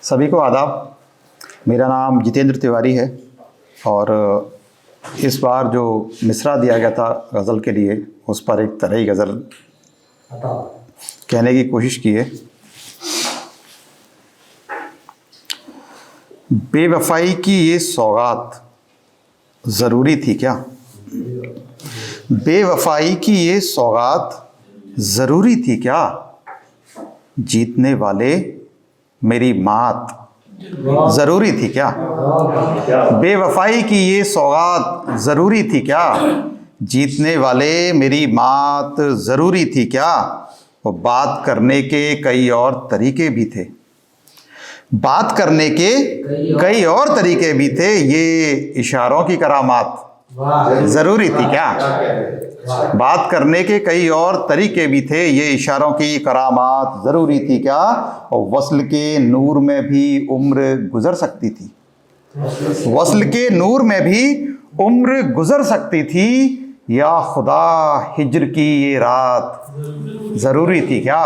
सभी को आदाब। मेरा नाम जितेंद्र तिवारी है और इस बार जो मिसरा दिया गया था गज़ल के लिए, उस पर एक तरह ही गज़ल कहने की कोशिश की है। बेवफाई की ये सौगात ज़रूरी थी क्या? बेवफाई की ये सौगात ज़रूरी थी क्या? जीतने वाले मेरी मात ज़रूरी थी क्या? बेवफाई की ये सौगात ज़रूरी थी क्या? जीतने वाले मेरी मात ज़रूरी थी क्या? और बात करने के कई और तरीके भी थे। बात करने के कई और तरीके भी थे। ये इशारों की करामात ज़रूरी थी क्या? बात करने के कई और तरीके भी थे। ये इशारों की करामात ज़रूरी थी क्या? और वस्ल के नूर में भी उम्र गुज़र सकती थी। वस्ल के नूर में भी उम्र गुज़र सकती थी। या खुदा हिज्र की ये रात ज़रूरी थी क्या?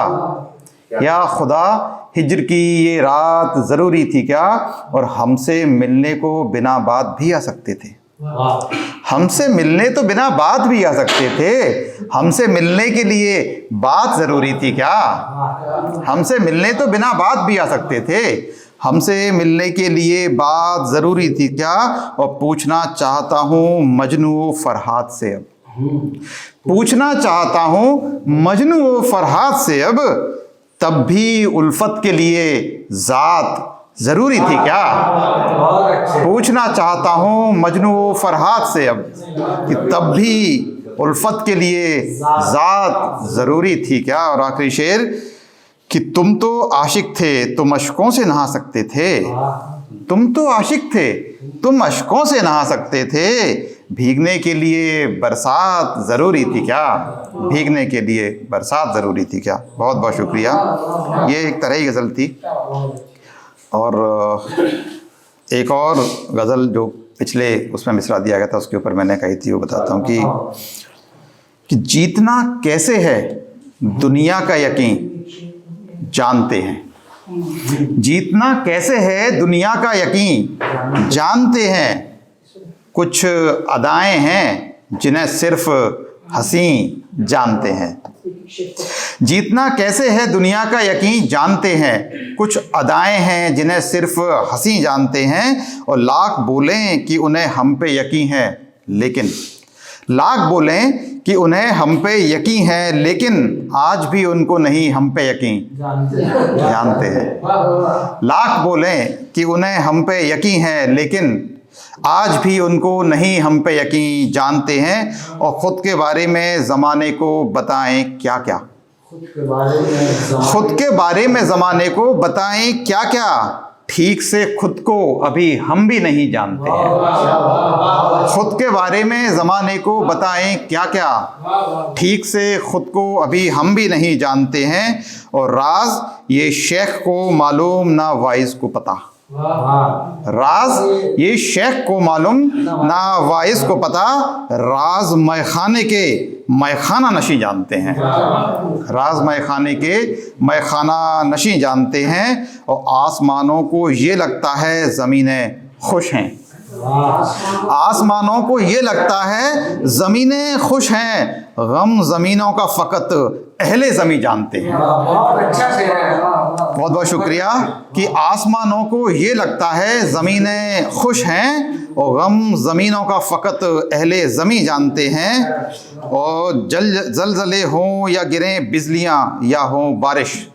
या खुदा हिज्र की ये रात ज़रूरी थी क्या? और हमसे मिलने को बिना बात भी आ सकते थे। हमसे मिलने तो बिना बात भी आ सकते थे। हमसे मिलने के लिए बात ज़रूरी थी क्या? हमसे मिलने तो बिना बात भी आ सकते थे। हमसे मिलने के लिए बात ज़रूरी थी क्या? और पूछना चाहता हूँ मजनू फरहाद से अब, पूछना चाहता हूँ मजनू फरहाद से अब, तब भी उल्फत के लिए ज़ात ज़रूरी थी क्या? पूछना चाहता हूँ मजनू फरहाद से अब कि तब भी उल्फत के लिए ज़ात ज़रूरी थी क्या? और आखिरी शेर कि तुम तो आशिक थे, तुम अश्कों से नहा सकते थे। तुम तो आशिक थे, तुम अश्कों से नहा सकते थे। भीगने के लिए बरसात ज़रूरी थी क्या? भीगने के लिए बरसात ज़रूरी थी क्या? बहुत बहुत शुक्रिया। ये एक तरह ही गज़ल थी। और एक और गज़ल जो पिछले उसमें मिसरा दिया गया था उसके ऊपर मैंने कही थी, वो बताता हूँ कि जीतना कैसे है दुनिया का यकीन जानते हैं। जीतना कैसे है दुनिया का यकीन जानते हैं। कुछ अदाएं हैं जिन्हें सिर्फ हंसी जानते हैं। जीतना कैसे है दुनिया का यकीन जानते हैं। कुछ अदाएं हैं जिन्हें सिर्फ हंसी जानते हैं। और लाख बोलें कि उन्हें हम पे यकीन है, लेकिन लाख बोलें कि उन्हें हम पे यकीन है, लेकिन आज भी उनको नहीं हम पे यकीन जानते हैं। लाख बोलें कि उन्हें हम पे यकीन है, लेकिन आज भी उनको नहीं हम पे यकीन जानते हैं। और ख़ुद के बारे में ज़माने को बताएं क्या क्या? खुद के बारे में ज़माने को बताएं क्या क्या? ठीक से खुद को अभी हम भी नहीं जानते हैं। खुद के बारे में ज़माने को बताएं क्या क्या? ठीक से खुद को अभी हम भी नहीं जानते हैं। और राज ये शेख को मालूम ना वाइज को पता। राज ये शेख को मालूम ना वाइज को पता। राज मैखाने के मैखाना नशी जानते हैं। राज मैखाने के मैखाना नशी जानते हैं। और आसमानों को ये लगता है ज़मीनें खुश हैं। आसमानों को ये लगता है ज़मीनें खुश हैं। गम ज़मीनों का फ़कत अहले ज़मीं जानते हैं। बहुत बहुत शुक्रिया। कि आसमानों को ये लगता है ज़मीनें खुश हैं और गम ज़मीनों का फ़कत अहले ज़मीं जानते हैं। और ज़लज़ले हों या गिरें बिजलियाँ या हों बारिश,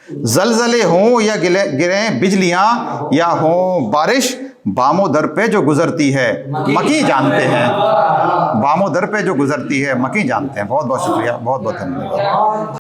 ज़लज़ले हों या गिरें बिजलियाँ या हों बारिश, बामो दर पे जो गुज़रती है मकी जानते हैं। बामो दर पे जो गुज़रती है मकी जानते हैं। बहुत बहुत शुक्रिया, बहुत बहुत धन्यवाद।